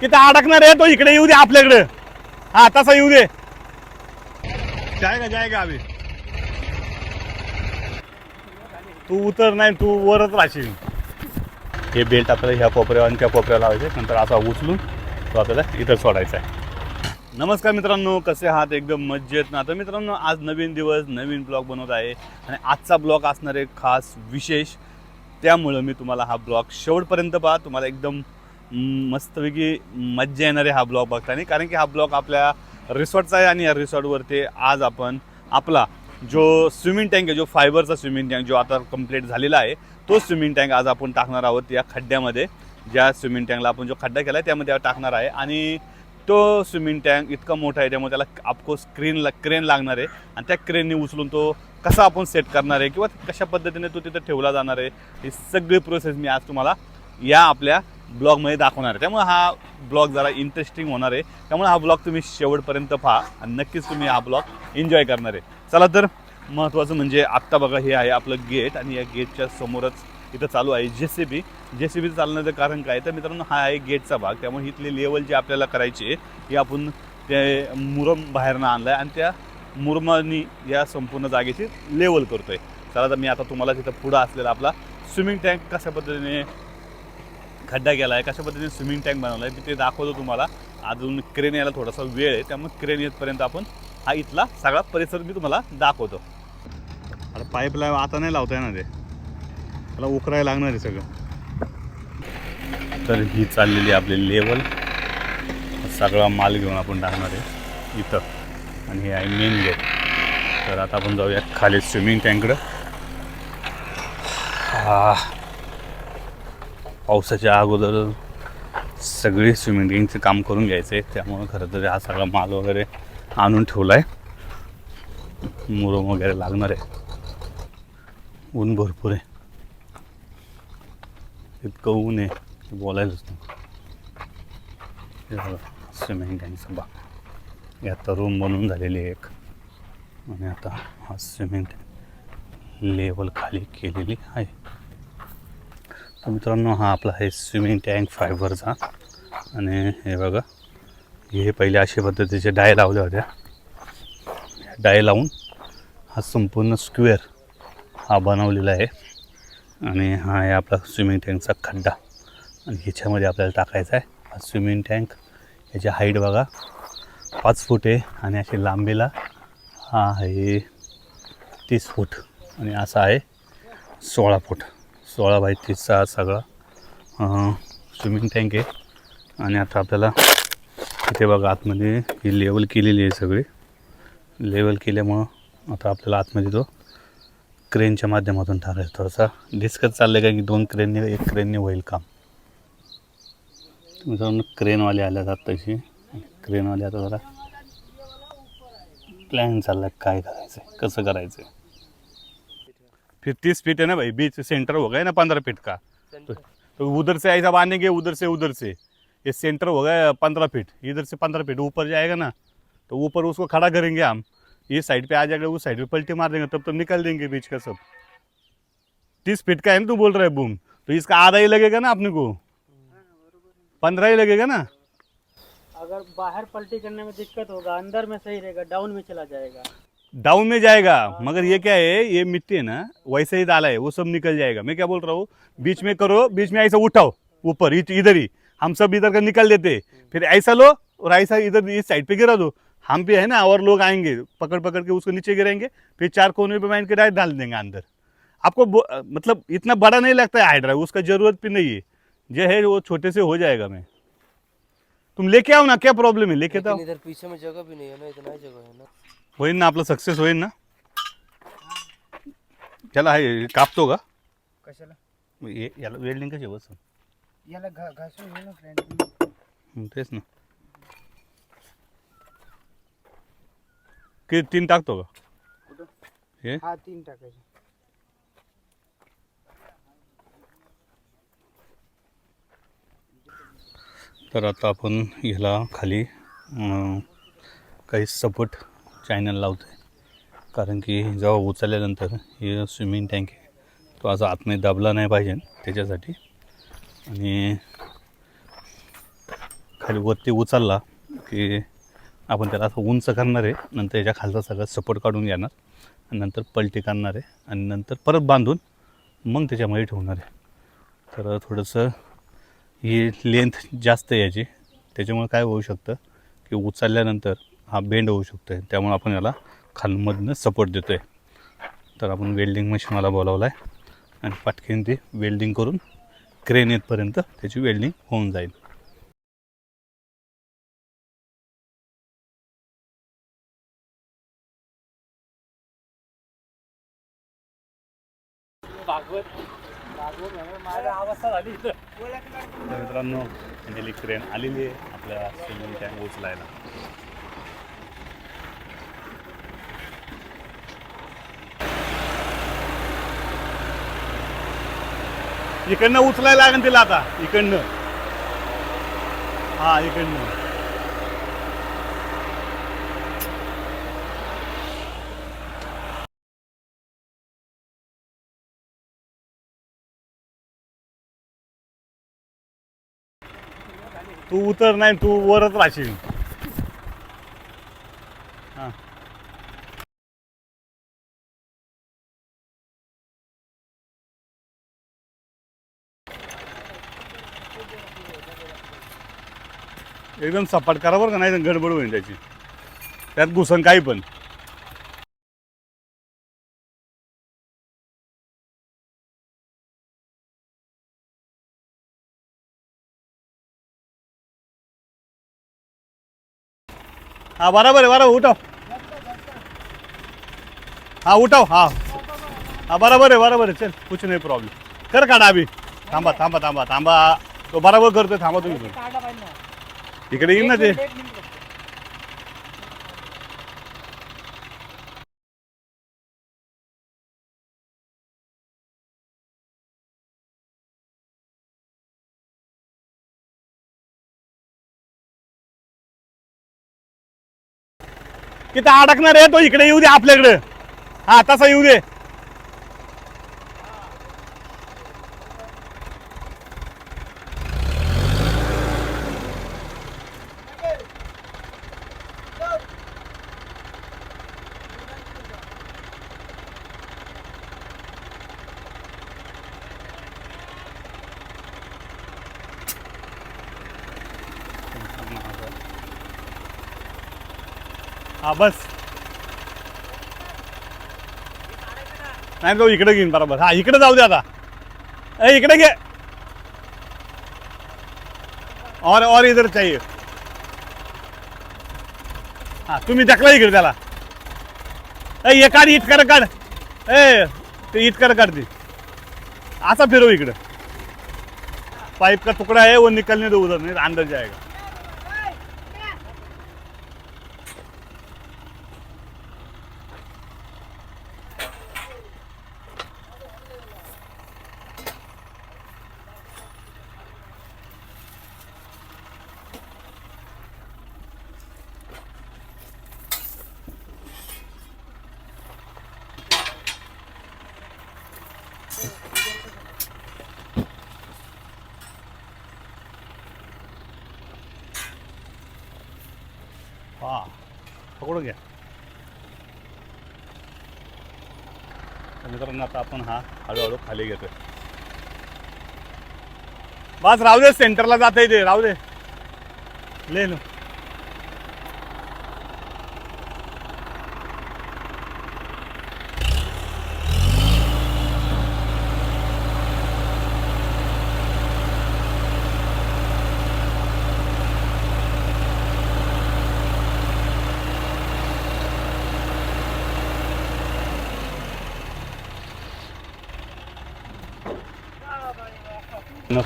तिथं अडकणार आहे तो, इकडे येऊ दे आपल्याकडे. हा तसा येऊ दे. जायगा अभि. तू उतर नाही, तू वरच राहशील. हे बेल्ट आपल्याला ह्या कोपऱ्यावर आणि त्या कोपऱ्याला लावायचे, नंतर असा उचलून तो आपल्याला इथं सोडायचा आहे. नमस्कार मित्रांनो, कसे आहात? एकदम मजेत ना. तर मित्रांनो, आज नवीन दिवस, नवीन ब्लॉग बनवत आहे आणि आजचा ब्लॉग असणार आहे खास विशेष. त्यामुळं मी तुम्हाला हा ब्लॉग शेवटपर्यंत पहा. तुम्हाला एकदम मस्तपैकी मज्जा येणार आहे हा ब्लॉग बघताना, कारण की हा ब्लॉग आपल्या रिसॉर्टचा आहे आणि या रिसॉर्टवरती आज आपण आपला जो स्विमिंग टँक आहे, जो फायबरचा स्विमिंग टँक जो आता कंप्लीट झालेला आहे, तो स्विमिंग टँक आज आपण टाकणार आहोत या खड्ड्यामध्ये. ज्या स्विमिंग टँकला आपण जो खड्डा केला आहे त्यामध्ये टाकणार आहे. आणि तो स्विमिंग टँक इतका मोठा आहे, त्यामुळे त्याला ऑफकोर्स क्रेन लागणार आहे आणि त्या क्रेनने उचलून तो कसा आपण सेट करणार आहे किंवा कशा पद्धतीने तो तिथं ठेवला जाणार आहे, ही सगळी प्रोसेस मी आज तुम्हाला या आपल्या ब्लॉगमध्ये दाखवणार आहे. त्यामुळे हा ब्लॉग जरा इंटरेस्टिंग होणार आहे. त्यामुळे हा ब्लॉग तुम्ही शेवटपर्यंत पहा आणि नक्कीच तुम्ही हा ब्लॉग एन्जॉय करणार आहे. चला तर, महत्त्वाचं म्हणजे आत्ता बघा, हे आहे आपलं गेट आणि या गेटच्या समोरच इथं चालू आहे JCB चालण्याचं कारण काय तर मित्रांनो, हा आहे गेटचा भाग. त्यामुळे इथली लेवल जी आपल्याला करायची आहे ही आपण ते मुरम बाहेरनं आणलं आहे आणि त्या मुरमानी या संपूर्ण जागेची लेवल करतो आहे. चला तर मी आता तुम्हाला तिथं पुढं असलेला आपला स्विमिंग टँक कशा पद्धतीने खड्डा गेला आहे, कशा पद्धतीने स्विमिंग टँक बनवला आहे ते दाखवतो तुम्हाला. अजून क्रेन यायला थोडासा वेळ आहे, त्यामुळे क्रेन येतपर्यंत आपण हा इथला सगळा परिसर मी तुम्हाला दाखवतो. आता पाईपलाईन आता नाही लावता येणार, त्याला उकरायला लागणार आहे सगळं. तर ही चाललेली आपली लेवल, सगळा माल घेऊन आपण टाकणार आहे इथं आणि हे आहे मेन गेट. तर आता आपण जाऊया खाली स्विमिंग टँककडं. पावसाच्या अगोदर सगळी स्विमिंग टँकचं काम करून घ्यायचं आहे, त्यामुळं खरं तर हा सगळा माल वगैरे आणून ठेवला आहे. मुरम वगैरे लागणार आहे. ऊन भरपूर आहे, इतकं ऊन आहे बोलायलाच नाही. स्विमिंग टँकचा भाग आता रूम बनवून झालेली आहे एक, आणि आता हा स्विमिंग टँक लेवल खाली केलेली आहे. तर मित्रांनो, हा आपला आहे स्विमिंग टँक फायबरचा. आणि हे बघा, हे पहिले अशा पद्धतीचे डाय लावल्या होत्या. डाय लावून हा संपूर्ण स्क्वेअर हा बनवलेला आहे. आणि हा आहे आपला स्विमिंग टँकचा खड्डा आणि ह्याच्यामध्ये आपल्याला टाकायचा आहे हा स्विमिंग टँक. याची हाईट बघा 5 फूट आहे आणि अशी लांबीला हा आहे 30 फूट आणि असा आहे 16 फूट. 16 बाय 30चा सगळा स्विमिंग टँक आहे. आणि आता आपल्याला इथे बघा आतमध्ये ही लेवल केलेली आहे, सगळी लेवल केल्यामुळं आता आपल्याला आतमध्ये तो क्रेनच्या माध्यमातून टाकायचं. थोडासा डिस्कस चाललं का की 2 क्रेनने 1 क्रेनने होईल काम. मित्रांनो, क्रेनवाले आल्या जात तशी, क्रेनवाले आता जरा प्लॅन चालला काय करायचं आहे, कसं करायचं आहे. फिर 30 फीट है ना भाई, बीच सेंटर हो गया ना 15 फीट का. तो उधर से ऐसा बांधेंगे, उधर से ये सेंटर हो गया 15 फीट, इधर से 15 फीट ऊपर जाएगा ना, तो ऊपर उसको खड़ा करेंगे हम. ये साइड पे आ जाएगा, उस साइड पे पलटी मार देंगे, तब तो निकल देंगे बीच का सब. 30 फीट का है ना तू बोल रहा है बूम, तो इसका आधा ही लगेगा ना अपने को, 15 ही लगेगा ना. अगर बाहर पलटी करने में दिक्कत होगा, अंदर में सही रहेगा, डाउन में चला जाएगा. डाउन में जाएगा, मगर ये क्या है, ये मिट्टी है ना वैसे ही डाला है, वो सब निकल जाएगा. मैं क्या बोल रहा हूँ, बीच में करो, बीच में ऐसा उठाओ ऊपर, इधर ही हम सब इधर का निकल देते, फिर ऐसा लो और ऐसा इधर इस साइड पे गिरा दो. हम भी है ना, और लोग आएंगे पकड़ के उसको नीचे गिराएंगे, फिर 4 कोने पे बांध के डायरेक्ट डाल देंगे अंदर. आपको मतलब इतना बड़ा नहीं लगता है हाइड्रा, उसका जरूरत भी नहीं है. जो है वो छोटे से हो जाएगा. मैं तुम लेके आओ ना, क्या प्रॉब्लम है, लेके आओ. इधर पीछे में जगह भी नहीं है ना, इतना ही जगह है ना. होईल ना आपलं, सक्सेस होईल ना. त्याला आहे कापतो का कशाला याला वेल्डिंग कशी बस याला घासून घे ना फ्रेंड. तेच ना. किती 3 टाकतो का हे? हा 3 टाकायचे. तर आता आपण ह्याला खाली काही सपोर्ट चॅनल लावतो आहे, कारण की जेव्हा उचलल्यानंतर हे स्विमिंग टँक आहे तो असा आतमध्ये दाबला नाही पाहिजे त्याच्यासाठी. आणि खाली वरती उचलला की आपण त्याला असं उंच करणार आहे, नंतर याच्या खालचा सगळं सपोर्ट काढून घेणार आणि नंतर पलटी करणार आहे आणि नंतर परत बांधून मग त्याच्यामध्ये ठेवणार आहे. तर थोडंसं ही लेंथ जास्त आहे याची, त्याच्यामुळे काय होऊ शकतं की उचलल्यानंतर हा बेंड होऊ शकतो आहे, त्यामुळे आपण याला खालमधनं सपोर्ट देतो आहे. तर आपण वेल्डिंग मशीनवाला बोलावला आहे आणि पटकन ती वेल्डिंग करून क्रेन येतपर्यंत त्याची वेल्डिंग होऊन जाईल. तर मित्रांनो गेली क्रेन आलेली आहे आपल्या सिमेंट टँक उचलायला. इकडनं उचलायला लागेल तिला आता, इकडनं. हा इकडनं. तू उतर नाही, तू वरच राहशील. हा एकदम सपाट करा बरं का, नाही तर गडबड होईल त्याची, त्यात घुसन काही पण. हा बराबर आहे, बरोबर. उठाव. हा उठाव. हा हा बराबर आहे, बराबर आहे. चल कुछ नाही प्रॉब्लेम. कर काढा अभि. थांबा थांबा थांबा थांबा, तो बराबर करतोय. थांबा तुम्ही इकडे येईल ना ते. तिथं अडकणार आहे तो, इकडे येऊ दे आपल्याकडे. हा तसा येऊ दे. हा बस. नाही तो इकडे घेईन बरोबर. हा इकडे जाऊ दे आता. इकडे घे. और इधर चाहिए. हा तुम्ही दाखला इकडे त्याला. ये काढ, इट कर काढ. ते इट कर काढ ती. असा फिरव इकडे. पाइप का टुकड़ा है वो निकलने दो उधर, नहीं अंदर जाएगा. हा पकडून घ्या. मित्रांनो आता आपण हा हळूहळू खाली घेतोय. बस राहू दे, सेंटरला जाता येते. राहू दे. ले लो.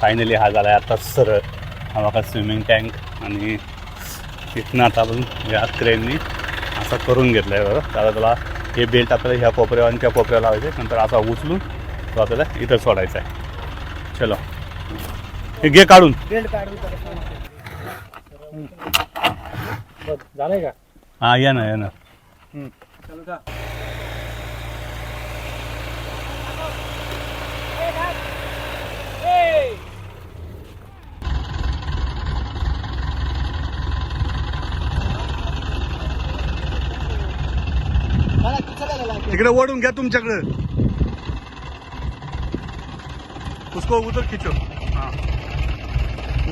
फायनली हा झाला आहे आता सरळ. हा बघा स्विमिंग टँक, आणि तिथनं आता आपण या क्रेननी असा करून घेतला आहे बघा. त्याला त्याला हे बेल्ट आपल्याला ह्या कोपऱ्यावर आणि त्या कोपऱ्याला लावायचं, नंतर असा उचलून तो आपल्याला इथं सोडायचा आहे. चलो हे घे काढून. बेल्ट काढून झालंय का? हा या ना या ना. चलो का? तिकडे ओढून घ्या तुमच्याकडं. उसको उतर खिचो. हा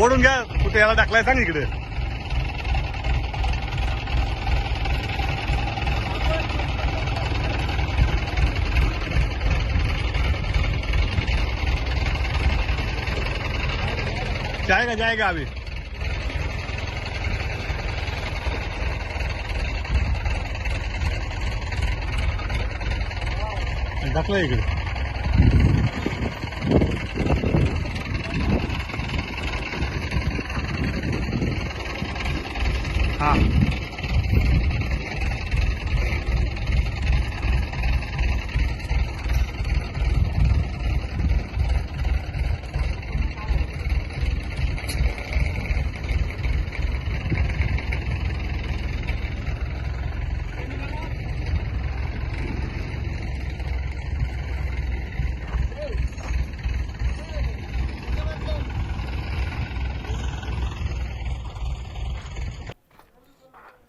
ओढून घ्या. कुठे याला टाकलाय सांग इकडे. जाएगा जाएगा अभी. टाकलं इकडे. हा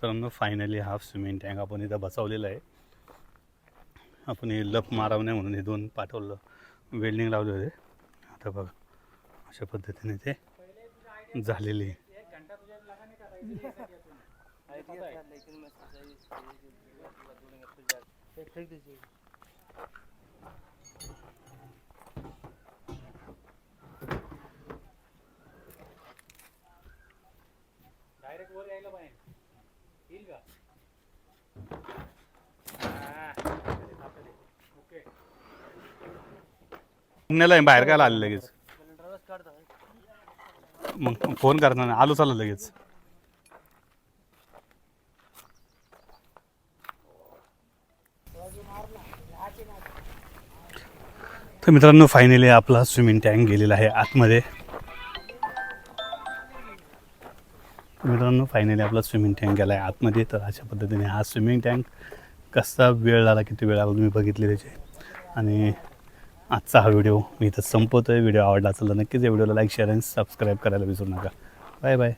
तर फायनली हाफ स्विमिंग टँक आपण इथं बसवलेलं आहे. आपण हे लप मारावं नाही म्हणून हे 2 पाठवलं वेल्डिंग लावले होते. आता बघा अशा पद्धतीने ते झालेली आहे. डायरेक्ट वर यायला पाहिजे येईल का? ओके पुण्याला बाहेर काय आले लगेच. मग फोन करणार आलो चाललं लगेच. तर मित्रांनो फायनली आपला स्विमिंग टँक गेलेला आहे आतमध्ये. मित्रांनो फायनली आपला स्विमिंग टँक गेला आहे आतमध्ये. तर अशा पद्धतीने हा स्विमिंग टँक कसा वेळ लागला किती वेळ लागला तुम्ही बघितले त्याचे. आणि आजचा हा व्हिडिओ मी इथं संपवतो आहे. व्हिडिओ आवडला असेल तर नक्कीच या व्हिडिओला लाईक शेअर आणि सबस्क्राईब करायला विसरू नका. Bye bye.